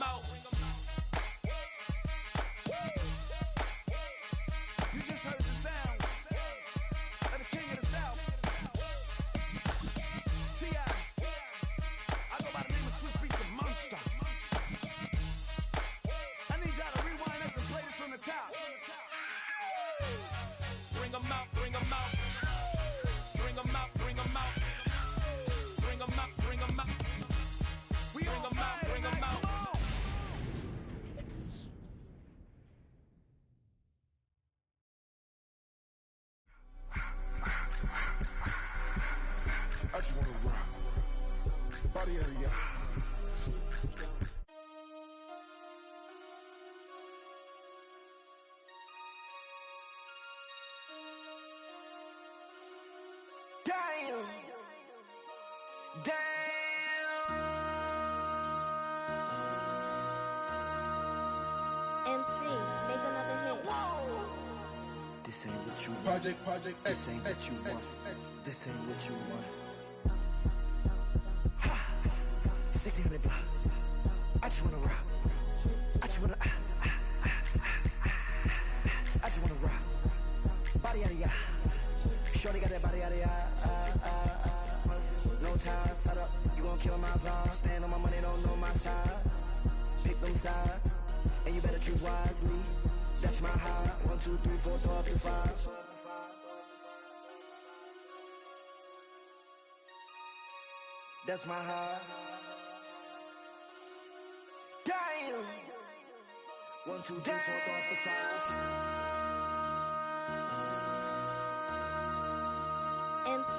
out. You just heard the sound of the king of the South. T.I. I go by the name of Swiss Beat the Monster. I need y'all to rewind this and play this from the top. Bring 'em out, bring 'em out. Bring 'em out, bring 'em out. Bring 'em out, bring 'em out. Bring 'em out, bring 'em out. I just wanna rock. Body out of y'all. Damn. Damn. MC, make another hit. This ain't what you want. Project, This ain't what you want. This ain't what you want. 1600 block. I just wanna rock. I just wanna. I just wanna rock. Body out of ya. Shorty got that body out of ya. No time, set up. You gon' kill my vibe. Stand on my money, don't know my size. Pick them sides, and you better choose wisely. That's my high. 1, 2, 3, 4, throw up to 5. That's my high. Damn. 1, 2, 3, 4, throw up to 5. MC,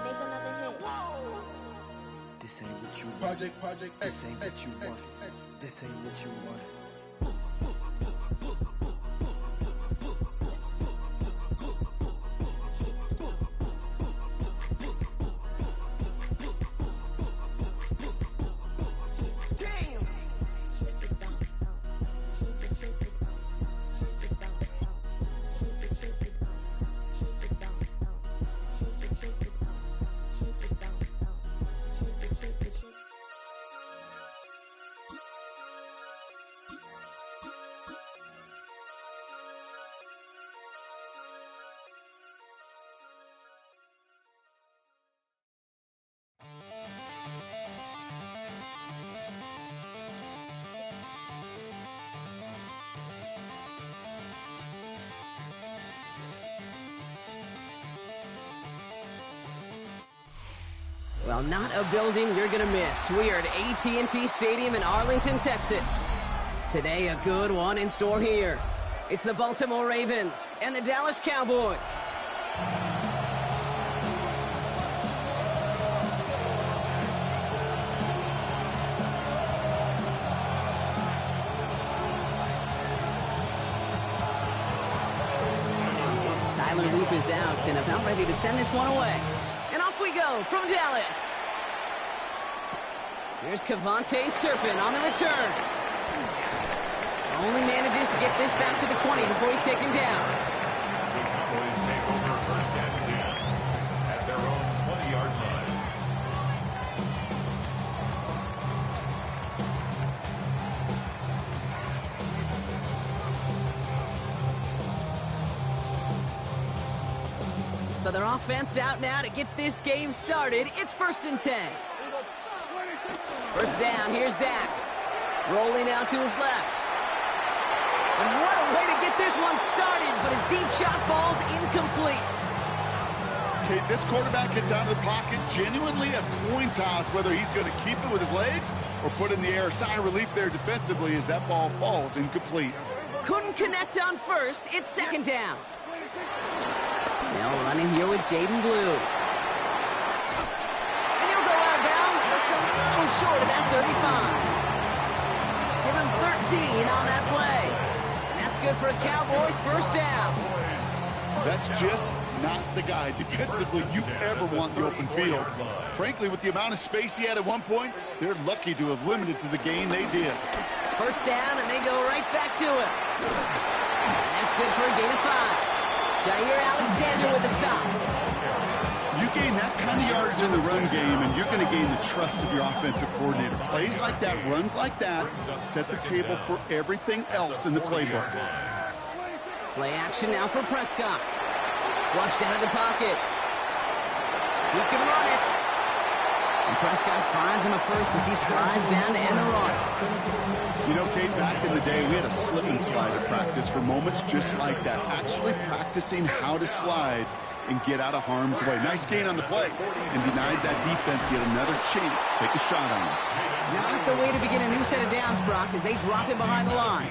make another hit. This ain't what you want. Project, This ain't what you want. This ain't what you want. Well, not a building you're gonna miss. We are at AT&T Stadium in Arlington, Texas. Today, a good one in store here. It's the Baltimore Ravens and the Dallas Cowboys. Tyler Loop is out and about ready to send this one away. And off we go from Dallas. Here's Kevontae Turpin on the return. Only manages to get this back to the 20 before he's taken down. The Cowboys take over first and 10 at their own 20-yard line. So their offense out now to get this game started. It's first and 10. First down, here's Dak. Rolling out to his left. And what a way to get this one started, but his deep shot falls incomplete. Okay, this quarterback gets out of the pocket, genuinely a coin toss whether he's going to keep it with his legs or put it in the air. Sigh of relief there defensively as that ball falls incomplete. Couldn't connect on first. It's second down. Now running here with Jaden Blue. And he'll go out of bounds. Looks a little short of that 35. Give him 13 on that play. And that's good for a Cowboys first down. That's just not the guy defensively you ever want in the open field. Frankly, with the amount of space he had at one point, they're lucky to have limited to the game they did. First down, and they go right back to it. And that's good for a gain of 5. Jair Alexander with the stop. You gain that kind of yardage in the run game, and you're going to gain the trust of your offensive coordinator. Plays like that, runs like that, set the table for everything else in the playbook. Play action now for Prescott. Flushed out of the pocket. He can run it. And Prescott finds him a first as he slides down to end the run. You know, Kate, back in the day, we had a slip and slide at practice for moments just like that. Actually practicing how to slide and get out of harm's way. Nice gain on the play, and denied that defense yet another chance to take a shot on him. Not the way to begin a new set of downs, Brock, as they drop him behind the line.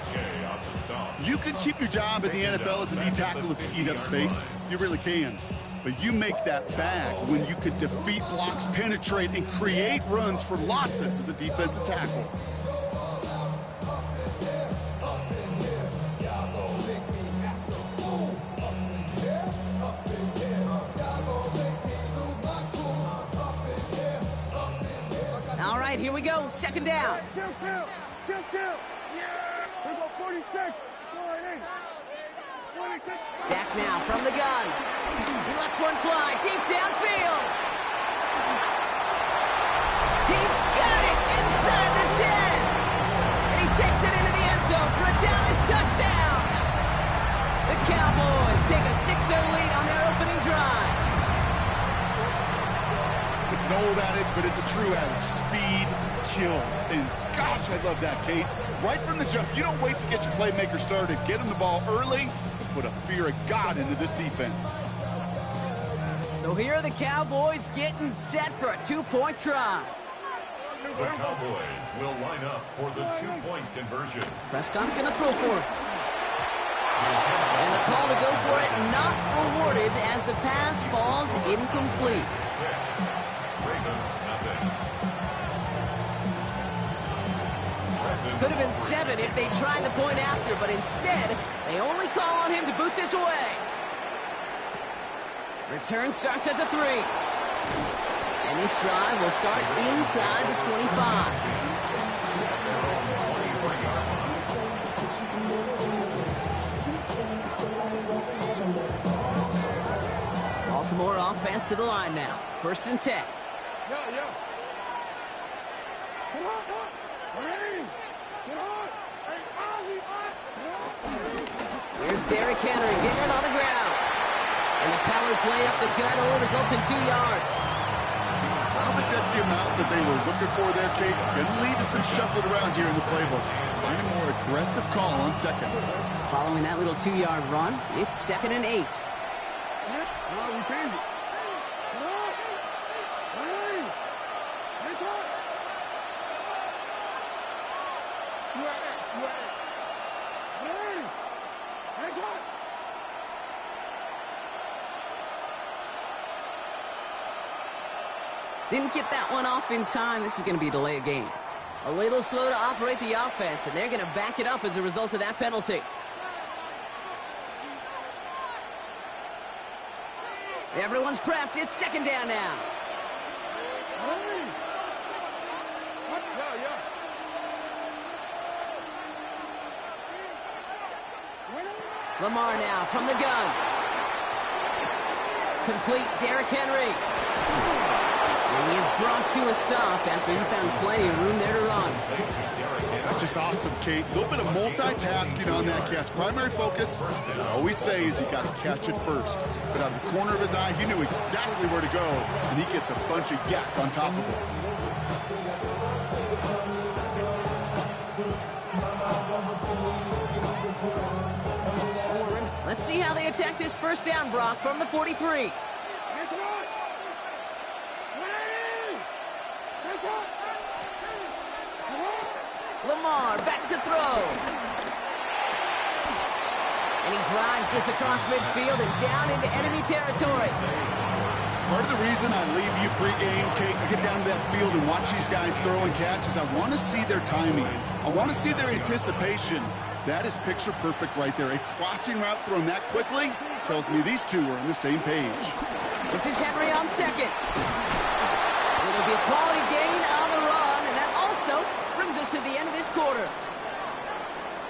You can keep your job in the NFL as a D-tackle if you eat up space. You really can. But you make that bag when you could defeat blocks, penetrate, and create runs for losses as a defensive tackle. All right, here we go. Second down. Dak now from the gun. He lets one fly deep downfield. He's got it inside the 10. And he takes it into the end zone for a Dallas touchdown. The Cowboys take a 6-0 lead on their opening drive. It's an old adage, but it's a true adage. Speed kills. And gosh, I love that, Kate. Right from the jump, you don't wait to get your playmaker started. Get him the ball early. Put a fear of God into this defense. So here are the Cowboys getting set for a 2-point try. The Cowboys will line up for the 2-point conversion. Prescott's going to throw for it. And the call to go for it not rewarded as the pass falls incomplete. Ravens nothing. Could have been 7 if they tried the point after, but instead, they only call on him to boot this away. Return starts at the 3. And this drive will start inside the 25. Baltimore offense to the line now. 1st and 10. Here's Derrick Henry getting it on the ground. And the power play up the gut only results in 2 yards. I don't think that's the amount that they were looking for there, Kate. Going to lead to some shuffling around here in the playbook. Find a more aggressive call on second. Following that little 2-yard run, it's 2nd and 8. Didn't get that one off in time. This is going to be a delay of game. A little slow to operate the offense, and they're going to back it up as a result of that penalty. Everyone's prepped. It's 2nd down now. Lamar now from the gun. Complete Derrick Henry. And he is brought to a stop after he found plenty of room there to run. That's just awesome, Kate. A little bit of multitasking on that catch. Primary focus, as I always say, is you got to catch it first. But out of the corner of his eye, he knew exactly where to go, and he gets a bunch of yak on top of it. Let's see how they attack this 1st down, Brock, from the 43. Lamar back to throw. And he drives this across midfield and down into enemy territory. Part of the reason I leave you pregame, Kate, and get down to that field and watch these guys throw and catch is I want to see their timing. I want to see their anticipation. That is picture perfect right there. A crossing route thrown that quickly tells me these two are on the same page. This is Henry on 2nd. It'll be a quality gain on the run, and that also brings us to the end of this quarter.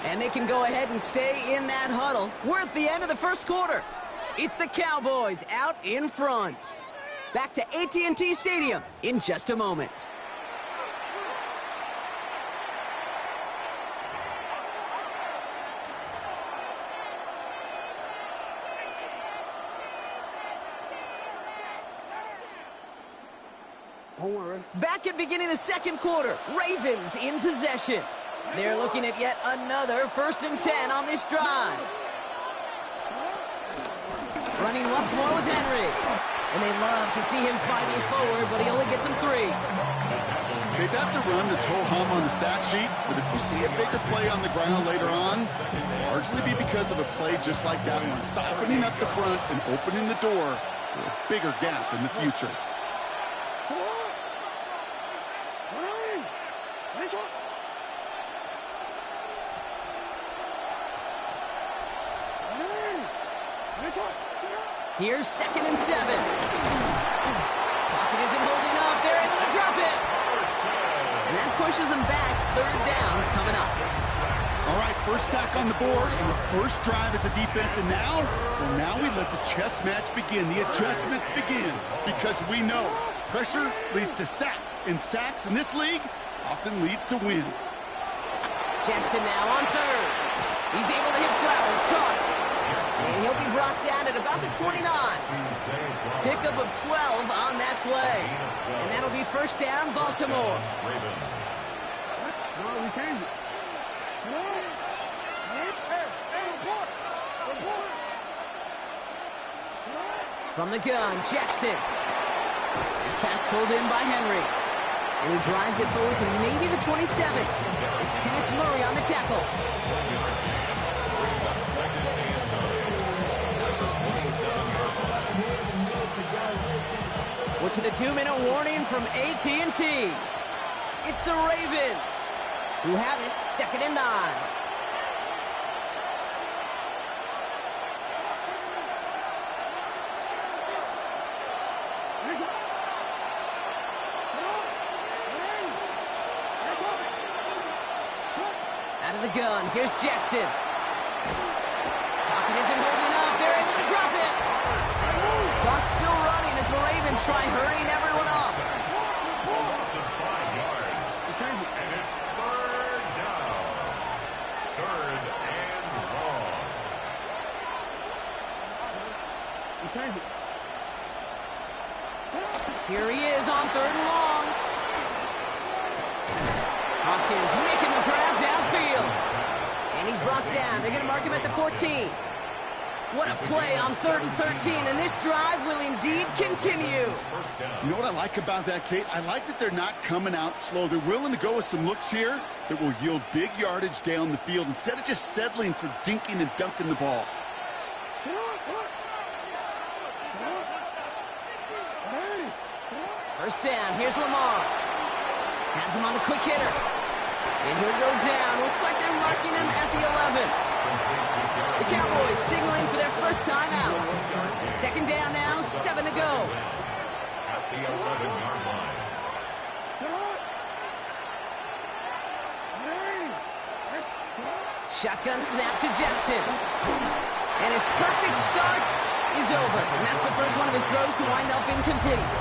And they can go ahead and stay in that huddle. We're at the end of the 1st quarter. It's the Cowboys out in front. Back to AT&T Stadium in just a moment. Back at beginning of the second quarter, Ravens in possession. They're looking at yet another 1st and 10 on this drive. Running once more with Henry. And they love to see him fighting forward, but he only gets him 3. Okay, that's a run that's ho-hum on the stat sheet, but if you see a bigger play on the ground later on, it'll largely be because of a play just like that one, softening up the front and opening the door for a bigger gap in the future. Here's 2nd and 7. Pocket isn't holding up. They're able to drop it. And that pushes them back. 3rd down coming up. All right, first sack on the board, and the first drive as a defense. And now, well, now we let the chess match begin. The adjustments begin because we know pressure leads to sacks, and sacks in this league often leads to wins. Jackson now on 3rd. He's able to hit Flowers. Caught. And he'll be brought down at about the 29. Pickup of 12 on that play. And that'll be 1st down, Baltimore. From the gun, Jackson. Pass pulled in by Henry. And he drives it forward to maybe the 27. It's Kenneth Murray on the tackle. We're to the 2-minute warning from AT&T. It's the Ravens who have it 2nd and 9. Out of the gun, here's Jackson. Pocket isn't holding up. They're able to drop it. Clock's still running as the Ravens try hurrying everyone up. Loss of 5 yards. And it's 3rd down. 3rd and long. Here he is on 3rd and long. Hopkins making the grab downfield. And he's brought down. They're going to mark him at the 14. What a play on 3rd and 13, and this drive will indeed continue. You know what I like about that, Kate? I like that they're not coming out slow. They're willing to go with some looks here that will yield big yardage down the field instead of just settling for dinking and dunking the ball. First down, here's Lamar. Has him on the quick hitter. And he'll go down. Looks like they're marking him at the 11. The Cowboys signaling for their first time out. 2nd down now, 7 to go. At the 11-yard line. Shotgun snap to Jackson. And his perfect start is over. And that's the first one of his throws to wind up incomplete.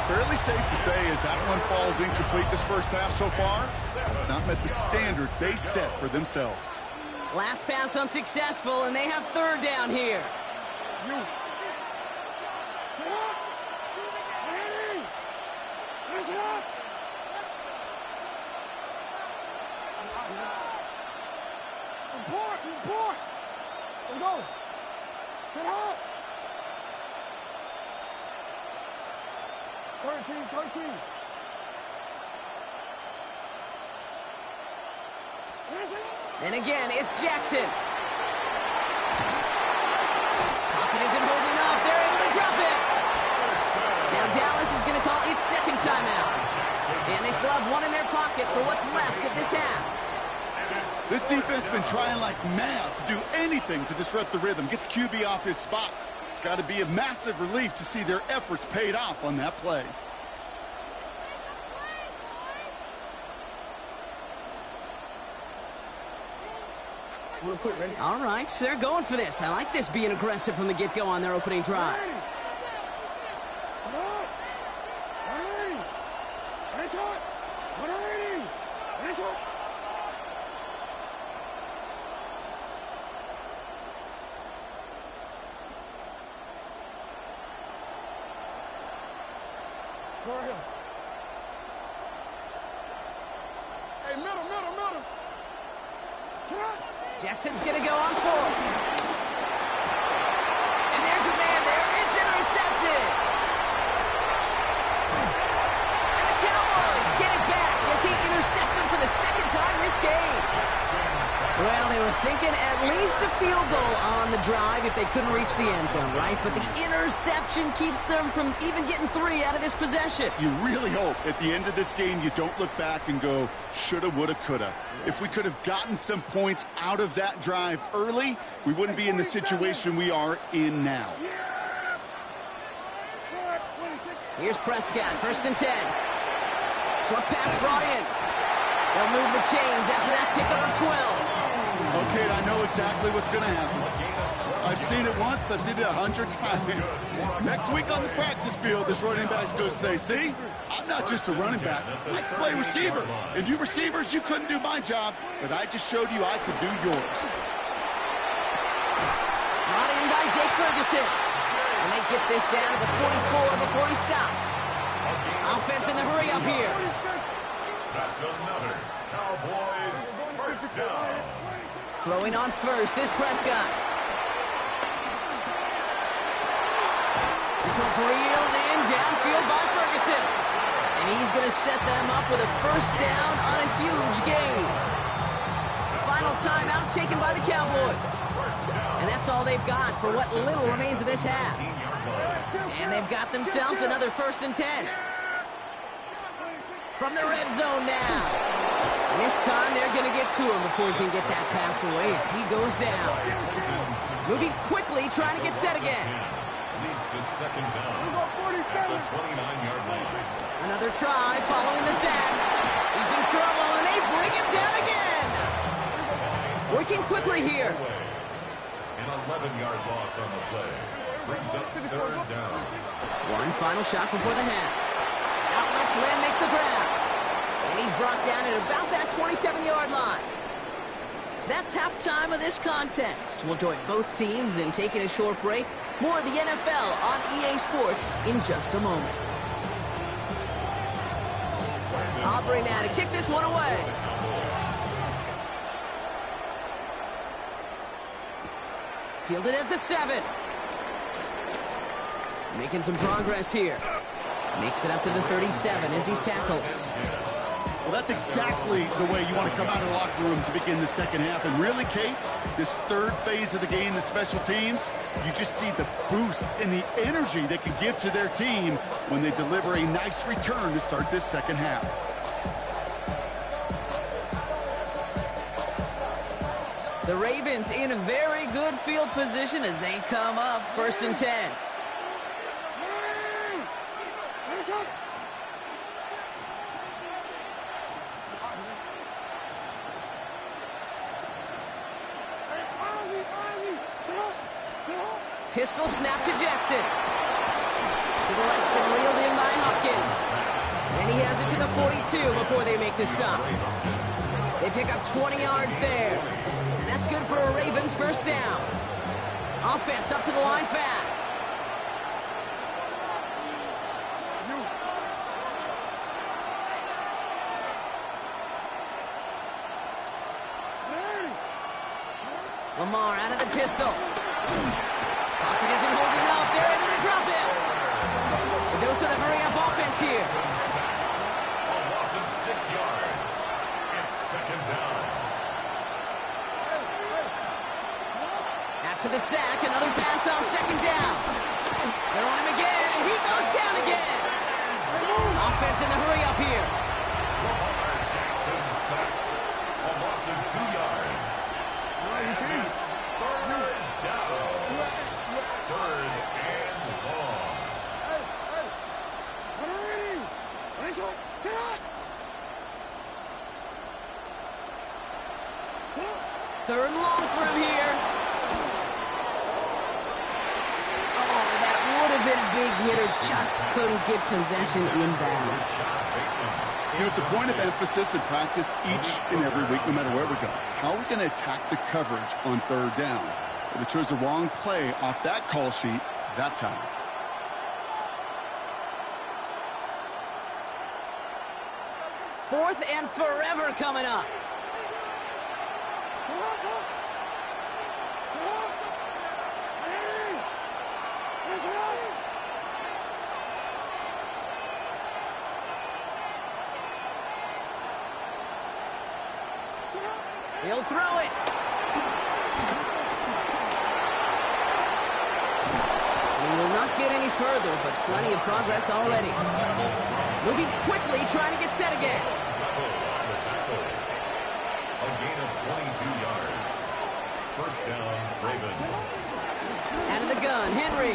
Fairly safe to say as that one falls incomplete this first half so far, it's not met the standard they set for themselves. Last pass unsuccessful, and they have 3rd down here. Go. Get out. 13. And again, it's Jackson. Pocket isn't holding up. They're able to drop it. Now Dallas is going to call its 2nd timeout. And they still have one in their pocket for what's left of this half. This defense has been trying like mad to do anything to disrupt the rhythm, get the QB off his spot. It's got to be a massive relief to see their efforts paid off on that play. All right, they're going for this. I like this being aggressive from the get-go on their opening drive. Hey, middle. Jackson's going to go on fourth. And there's a man there. It's intercepted. And the Cowboys get it back as he intercepts him for the second time this game. Well, they were thinking at least a field goal on the drive if they couldn't reach the end zone, right? But the interception keeps them from even getting 3 out of this possession. You really hope at the end of this game you don't look back and go, shoulda, woulda, coulda. If we could have gotten some points out of that drive early, we wouldn't be in the situation we are in now. Here's Prescott, 1st and 10. Short pass brought in. They'll move the chains after that pickup of 12. Okay, I know exactly what's going to happen. I've seen it once, I've seen it 100 times. Next week on the practice field, this running back's going to say, see, I'm not just a running back. I can play receiver. And you receivers, you couldn't do my job, but I just showed you I could do yours. Brought in by Jake Ferguson. And they get this down to the 44 before he stopped. Offense in the hurry up here. That's another Cowboys first down. Throwing on first is Prescott. This one's reeled in downfield by Ferguson. And he's going to set them up with a first down on a huge gain. Final timeout taken by the Cowboys. And that's all they've got for what little remains of this half. And they've got themselves another 1st and 10. From the red zone now. And this time they're going to get to him before he can get that pass away as he goes down. Moving quickly, trying to get set again. Leads to 2nd down at the 29-yard line. Another try following the sack. He's in trouble and they bring him down again. Working quickly here. An 11-yard loss on the play. Brings up 3rd down. One final shot before the half. Out left, Lamb makes the grab. And he's brought down at about that 27-yard line. That's halftime of this contest. We'll join both teams in taking a short break. More of the NFL on EA Sports in just a moment. Aubrey now to kick this one away. Fielded at the 7. Making some progress here. Makes it up to the 37 as he's tackled. Well, that's exactly the way you want to come out of the locker room to begin the second half. And really, Kate, this 3rd phase of the game, the special teams, you just see the boost and the energy they can give to their team when they deliver a nice return to start this second half. The Ravens in a very good field position as they come up 1st and 10. Pistol snap to Jackson. To the left and reeled in by Hopkins. And he has it to the 42 before they make the stop. They pick up 20 yards there. And that's good for a Ravens 1st down. Offense up to the line fast. Lamar out of the pistol. Pocket isn't holding up. They're able to drop it. A dose of the hurry-up offense here. A loss of 6 yards. It's 2nd down. After the sack, another pass on 2nd down. They're on him again, and he goes down again. Offense in the hurry-up here. Lamar Jackson sacked. A loss of 2 yards. And it's 3rd down. 3rd and long. 3rd and long for him here. Oh, that would have been a big hitter just couldn't get possession inbounds. You know, it's a point of emphasis in practice each and every week, no matter where we go. How are we going to attack the coverage on third down? But they chose the wrong play off that call sheet that time. Fourth and forever coming up. He'll throw it. He will not get any further, but plenty of progress already. Moving quickly, trying to get set again. A gain of 22 yards. First down, Ravens. Out of the gun, Henry.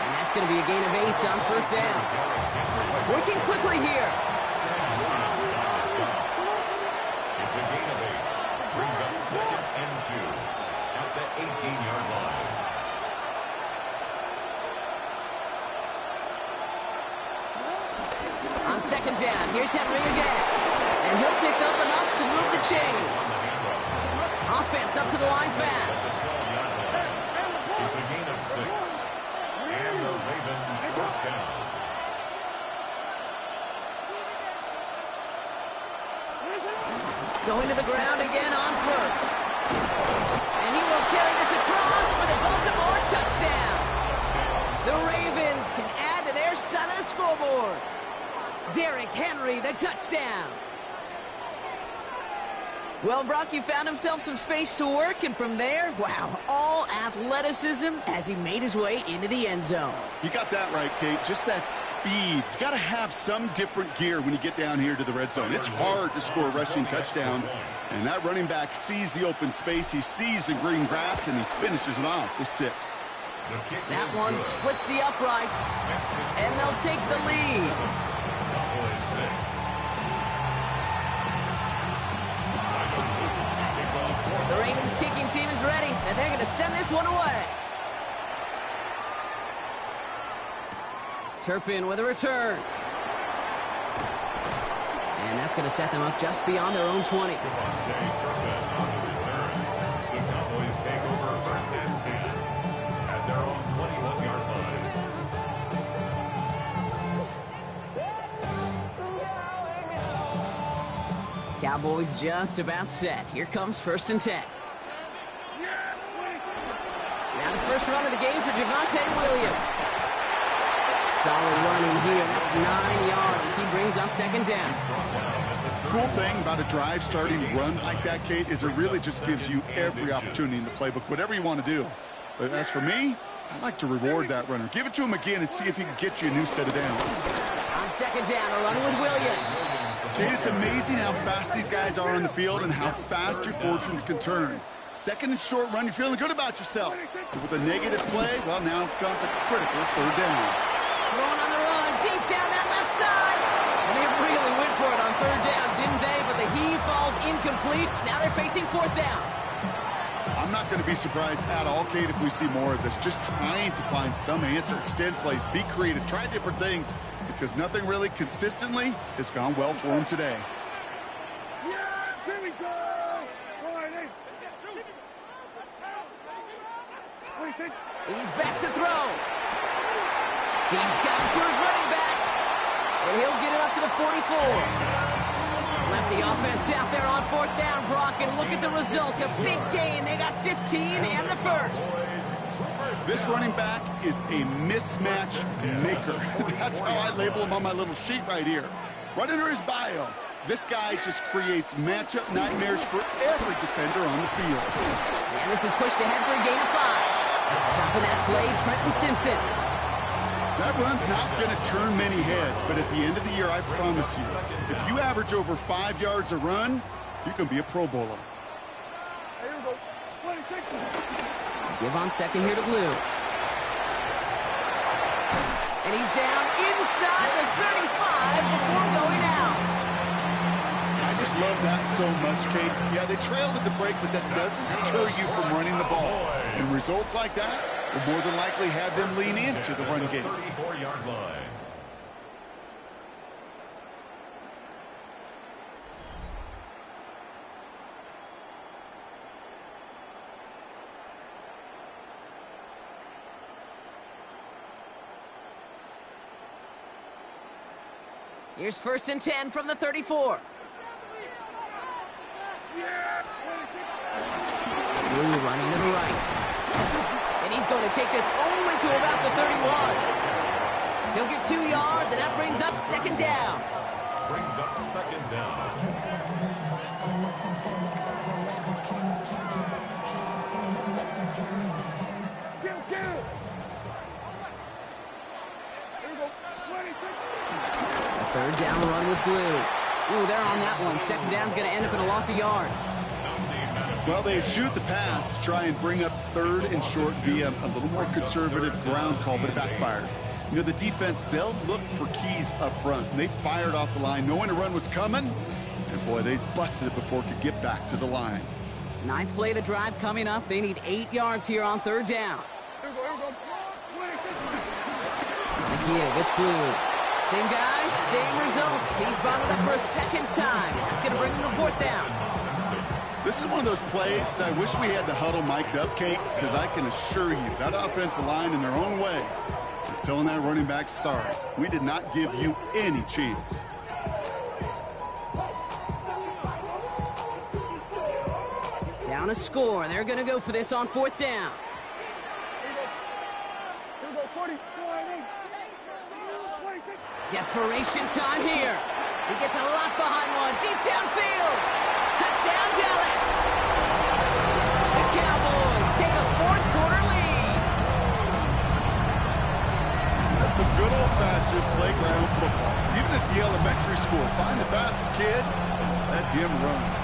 And that's going to be a gain of 8 on first down. Working quickly here. It's a gain of 8. Brings up second and 2 at the 18-yard line. On second down, here's Henry again. And he'll pick up enough to move the chains. Offense up to the line fast. It's a gain of 6. And the Ravens first down. Going to the ground again on first. And he will carry this across for the Baltimore touchdown. The Ravens can add to their side of the scoreboard. Derrick Henry, the touchdown. Well, Brock, he found himself some space to work, and from there, wow, all athleticism as he made his way into the end zone. You got that right, Kate. Just that speed. You got to have some different gear when you get down here to the red zone. It's hard to score rushing touchdowns, and that running back sees the open space, he sees the green grass, and he finishes it off with 6. That one splits the uprights, and they'll take the lead. The Ravens kicking team is ready, and they're going to send this one away. Turpin with a return. And that's going to set them up just beyond their own 20. The Cowboys take over first and 10 at their own 21-yard line. Cowboys just about set. Here comes first and 10. Now the first run of the game for Javonte Williams. Solid running here. That's 9 yards as he brings up second down. Cool thing about a drive starting run like that, Kate, is it really just gives you every opportunity in the playbook, whatever you want to do. But as for me, I like to reward that runner. Give it to him again and see if he can get you a new set of downs. On second down, a run with Williams. Kate, it's amazing how fast these guys are on the field and how fast your fortunes can turn. Second and short run, you're feeling good about yourself. But with a negative play, well, now comes a critical third down. Throwing on the run, deep down that left side. And they really went for it on third down, didn't they? But the heave falls incomplete. Now they're facing fourth down. I'm not going to be surprised at all, Kate, if we see more of this. Just trying to find some answer, extend plays, be creative, try different things, because nothing really consistently has gone well for them today. Here we go! He's back to throw. He's got to his running back. And he'll get it up to the 44. Left the offense out there on fourth down, Brock, and look at the result. A big gain. They got 15 and the first. This running back is a mismatch maker. That's how I label him on my little sheet right here. Right under his bio, this guy just creates matchup nightmares for every defender on the field. And this is pushed ahead for a gain of 5. Chopping that play, Trenton Simpson. That run's not going to turn many heads, but at the end of the year, I promise you, if you average over 5 yards a run, you can be a Pro Bowler. Give on second here to Blue. And he's down inside the 35 before going out. I just love that so much, Kate. Yeah, they trailed at the break, but that doesn't deter you from running the ball. And results like that, will more than likely have them lean into the run game. 34-yard line. Here's 1st and 10 from the 34. Blue running to the right. And he's going to take this only to about the 31. He'll get 2 yards, and that brings up 2nd down. Brings up 2nd down. A 3rd down run with Blue. Ooh, they're on that one. 2nd down's going to end up in a loss of yards. Well, they shoot the pass to try and bring up 3rd and short via a little more conservative ground call, but it backfired. You know, the defense, they'll look for keys up front. And they fired off the line knowing a run was coming. And, boy, they busted it before it could get back to the line. 9th play of the drive coming up. They need 8 yards here on 3rd down. The give, it's Blue. Same guy, same results. He's bottled up for a 2nd time. That's going to bring him to 4th down. This is one of those plays that I wish we had the huddle mic'd up, Kate, because I can assure you that offensive line in their own way is telling that running back, sorry, we did not give you any chance. Down a score. They're going to go for this on 4th down. Desperation time here. He gets a lot behind one. Deep downfield. Touchdown, Dallas. The Cowboys take a 4th quarter lead. That's some good old-fashioned playground football. Even at the elementary school, find the fastest kid, let him run.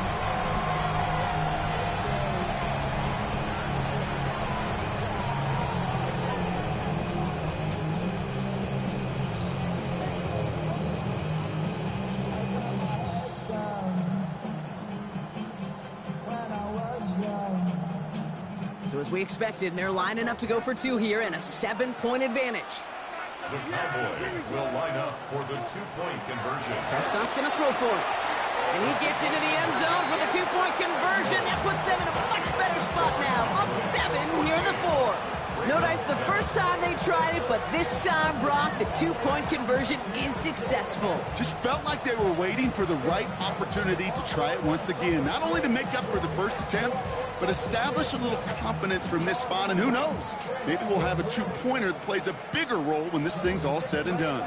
So as we expected, they're lining up to go for 2 here and a 7-point advantage. The Cowboys will line up for the 2-point conversion. Prescott's going to throw for it. And he gets into the end zone for the 2-point conversion. That puts them in a much better spot now. Up 7 near the 4. Notice the first time they tried it, but this time, Brock, the 2-point conversion is successful. Just felt like they were waiting for the right opportunity to try it once again. Not only to make up for the first attempt, but establish a little confidence from this spot. And who knows, maybe we'll have a 2-pointer that plays a bigger role when this thing's all said and done.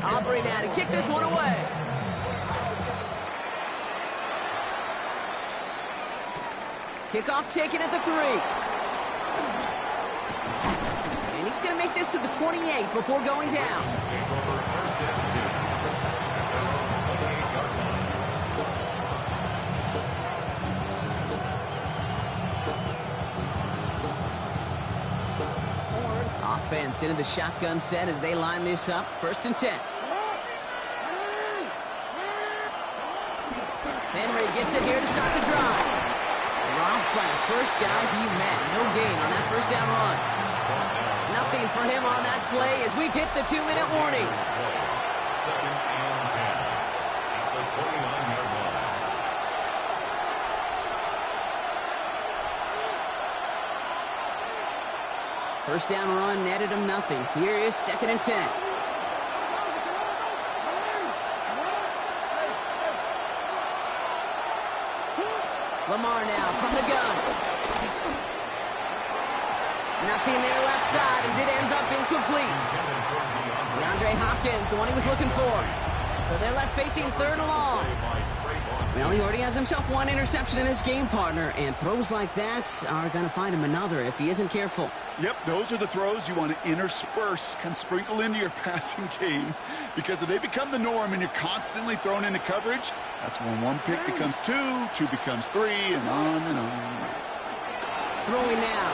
Aubrey now to kick this one away. Kickoff taken at the 3. And he's going to make this to the 28 before going down. Offense into the shotgun set as they line this up. 1st and 10. Henry gets it here to start the drive. Robbed by the first guy he met. No gain on that 1st down run. Nothing for him on that play as we've hit the 2-minute warning. 2nd and 10 at the 29-yard line. First down run netted him nothing. Here is 2nd and 10. Lamar now from the gun. Nothing there left side as it ends up incomplete. DeAndre Hopkins, the one he was looking for. So they're left facing 3rd and long. Well, he already has himself 1 interception in his game, partner, and throws like that are going to find him another if he isn't careful. Yep, those are the throws you want to intersperse, kind of sprinkle into your passing game, because if they become the norm and you're constantly thrown into coverage, that's when 1 pick becomes 2, 2 becomes 3, and on and on. Throwing now.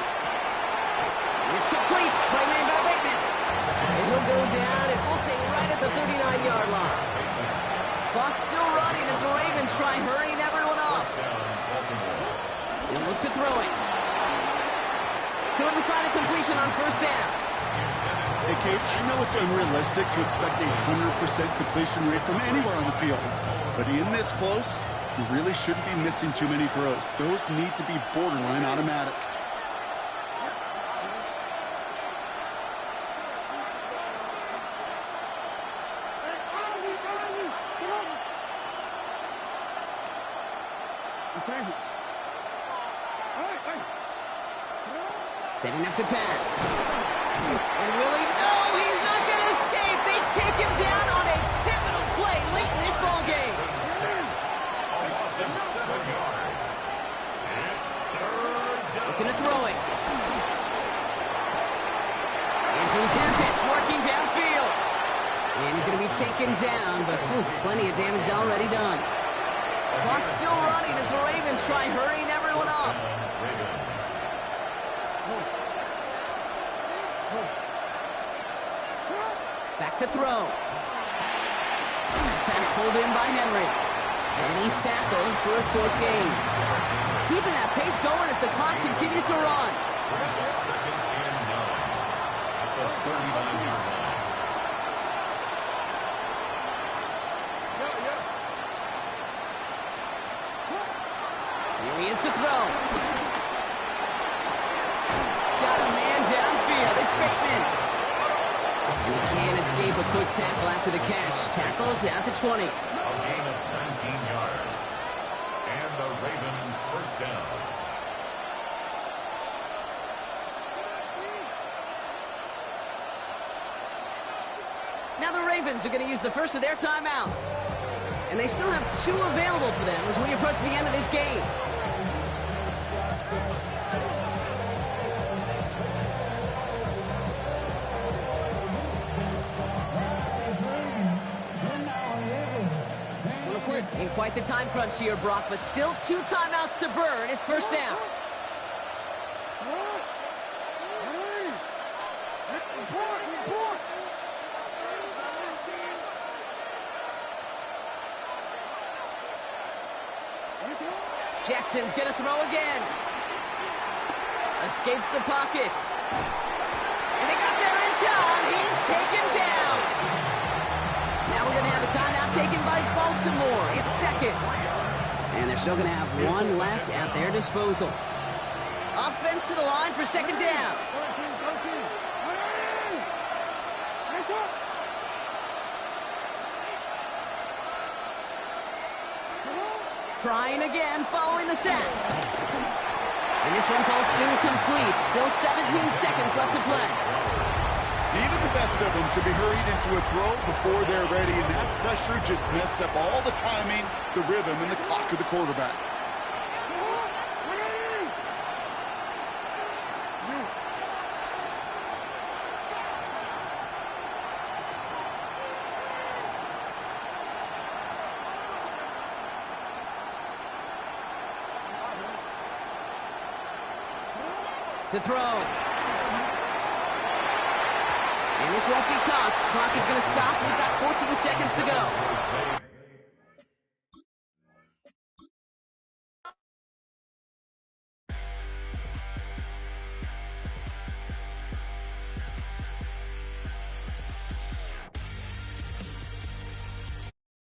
It's complete. Play made by Bateman. And he'll go down, and we'll say right at the 39-yard line. Clock's still running as the Ravens try hurrying everyone off. They look to throw it. Couldn't find a completion on first down. Hey, Kate, I know it's unrealistic to expect a 100% completion rate from anywhere on the field. But in this close, you really shouldn't be missing too many throws. Those need to be borderline automatic. Setting up to pass. And Willie, no, he's not going to escape. They take him down on a pivotal play late in this ball game. Looking to throw it. Andrews has it, working downfield. And he's going to be taken down, but plenty of damage already done. Clock's still running as the Ravens try hurrying everyone up. Back to throw. Pass pulled in by Henry. And he's tackled for a short gain. Keeping that pace going as the clock continues to run. Second and 9 at the 39-yard line. Here he is to throw. Got a man downfield. It's Bateman. And he can't escape a quick tackle after the catch. Tackled at the 20. A gain of 19 yards. And the Ravens first down. Now the Ravens are going to use the first of their timeouts. And they still have 2 available for them as we approach the end of this game. In quite the time crunch here, Brock, but still 2 timeouts to burn. It's first down. Jackson's going to throw again. Escapes the pocket. And they got there in time. He's taken down. Now we're going to have a timeout taken by Baltimore. It's second. And they're still going to have 1 left at their disposal. Offense to the line for second down. Trying again following the sack. And this one falls incomplete. Still 17 seconds left to play. Even the best of them could be hurried into a throw before they're ready, and that pressure just messed up all the timing, the rhythm, and the clock of the quarterback. To throw. And this won't be caught. Clock is going to stop. We've got 14 seconds to go.